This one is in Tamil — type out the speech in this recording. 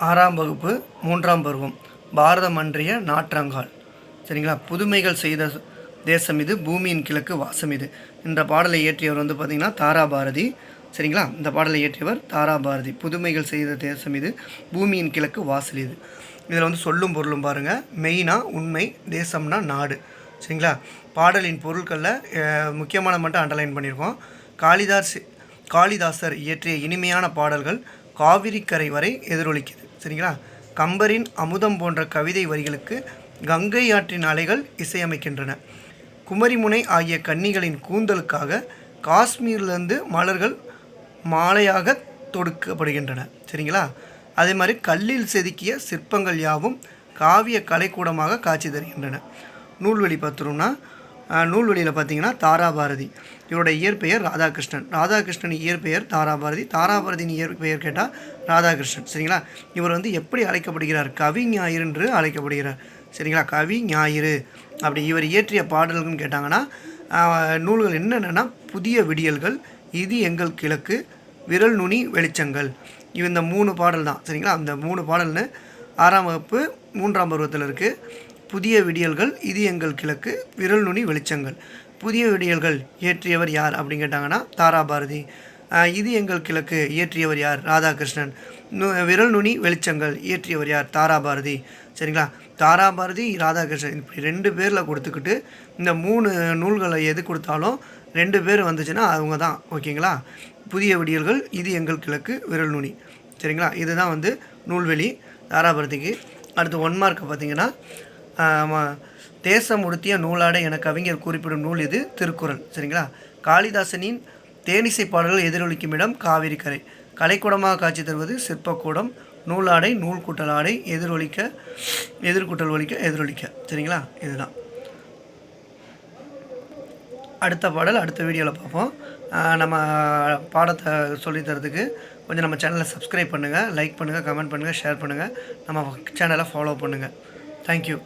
ஆறாம் வகுப்பு 3ஆம் பருவம் பாரதம் அன்றைய நாற்றங்கால். சரிங்களா? புதுமைகள் செய்த தேசம் இது, பூமியின் கிழக்கு வாசம் இது. இந்த பாடலை இயற்றியவர் வந்து பார்த்திங்கன்னா தாராபாரதி. சரிங்களா? இந்த பாடலை இயற்றியவர் தாராபாரதி. புதுமைகள் செய்த தேசம் இது, பூமியின் கிழக்கு வாசல் இது. இதில் வந்து சொல்லும் பொருளும் பாருங்கள். மெயினா உண்மை, தேசம்னா நாடு. சரிங்களா? பாடலின் பொருட்களில் முக்கியமான மட்டும் அண்டர்லைன் பண்ணியிருக்கோம். காளிதாசர் இயற்றிய இனிமையான பாடல்கள் காவிரி கரை வரை எதிரொலிக்குது. சரிங்களா? கம்பரின் அமுதம் போன்ற கவிதை வரிகளுக்கு கங்கை ஆற்றின் அலைகள் இசையமைக்கின்றன. குமரிமுனை ஆகிய கன்னிகளின் கூந்தலுக்காக காஷ்மீர்லேருந்து மலர்கள் மாலையாக தொடுக்கப்படுகின்றன. சரிங்களா? அதே மாதிரி கல்லில் செதுக்கிய சிற்பங்கள் யாவும் காவிய கலைக்கூடமாக காட்சி தருகின்றன. நூல்வழி பார்த்தோம்னா நூல்வழியில் பார்த்தீங்கன்னா தாராபாரதி, இவருடைய இயற்பெயர் ராதாகிருஷ்ணன். ராதாகிருஷ்ணன் இயற்பெயர் தாராபாரதி. தாராபாரதியின் இயற்பெயர் கேட்டால் ராதாகிருஷ்ணன். சரிங்களா? இவர் வந்து எப்படி அழைக்கப்படுகிறார்? கவி ஞாயிறு என்று அழைக்கப்படுகிறார். சரிங்களா? கவி ஞாயிறு. அப்படி இவர் இயற்றிய பாடல்கள்னு கேட்டாங்கன்னா நூல்கள் என்னென்னா புதிய விடியல்கள், இது எங்கள் கிழக்கு, விரல் நுனி வெளிச்சங்கள். இந்த 3 பாடல் தான். சரிங்களா? அந்த 3 பாடல்னு 6ஆம் வகுப்பு 3ஆம் பருவத்தில் இருக்குது. புதிய விடியல்கள், இது எங்கள் கிழக்கு, விரல் நுனி வெளிச்சங்கள். புதிய விடியல்கள் இயற்றியவர் யார் அப்படின்னு கேட்டாங்கன்னா தாராபாரதி. இது எங்கள் கிழக்கு இயற்றியவர் யார்? ராதாகிருஷ்ணன். விரல் நுனி வெளிச்சங்கள் இயற்றியவர் யார்? தாராபாரதி. சரிங்களா? தாராபாரதி, ராதாகிருஷ்ணன், இப்படி 2 பேரில் கொடுத்துக்கிட்டு இந்த 3 நூல்களை எது கொடுத்தாலும் 2 பேர் வந்துச்சுன்னா அவங்க தான். ஓகேங்களா? புதிய விடியல்கள், இது எங்கள் கிழக்கு, விரல் நுனி. சரிங்களா? இதுதான் வந்து நூல்வெளி தாராபாரதிக்கு. அடுத்து 1 மார்க்கு பார்த்திங்கன்னா தேசம் உடுத்திய நூலாடை என கவிஞர் குறிப்பிடும் நூல் இது திருக்குறள். சரிங்களா? காளிதாசனின் தேனிசை பாடல்கள் எதிரொலிக்கும் இடம் காவிரி கரை. கலைக்கூடமாக காட்சி தருவது சிற்பக்கூடம். நூலாடை, நூல் கூட்டல் ஆடை, எதிர்கூட்டல் ஒலிக்க எதிரொலிக்க. சரிங்களா? இதுதான் அடுத்த பாடல். அடுத்த வீடியோவில் பார்ப்போம். நம்ம பாடத்தை சொல்லித்தரதுக்கு கொஞ்சம் நம்ம சேனலை சப்ஸ்கிரைப் பண்ணுங்கள், லைக் பண்ணுங்கள், கமெண்ட் பண்ணுங்கள், ஷேர் பண்ணுங்கள், நம்ம சேனலை ஃபாலோ பண்ணுங்கள். தேங்க்யூ.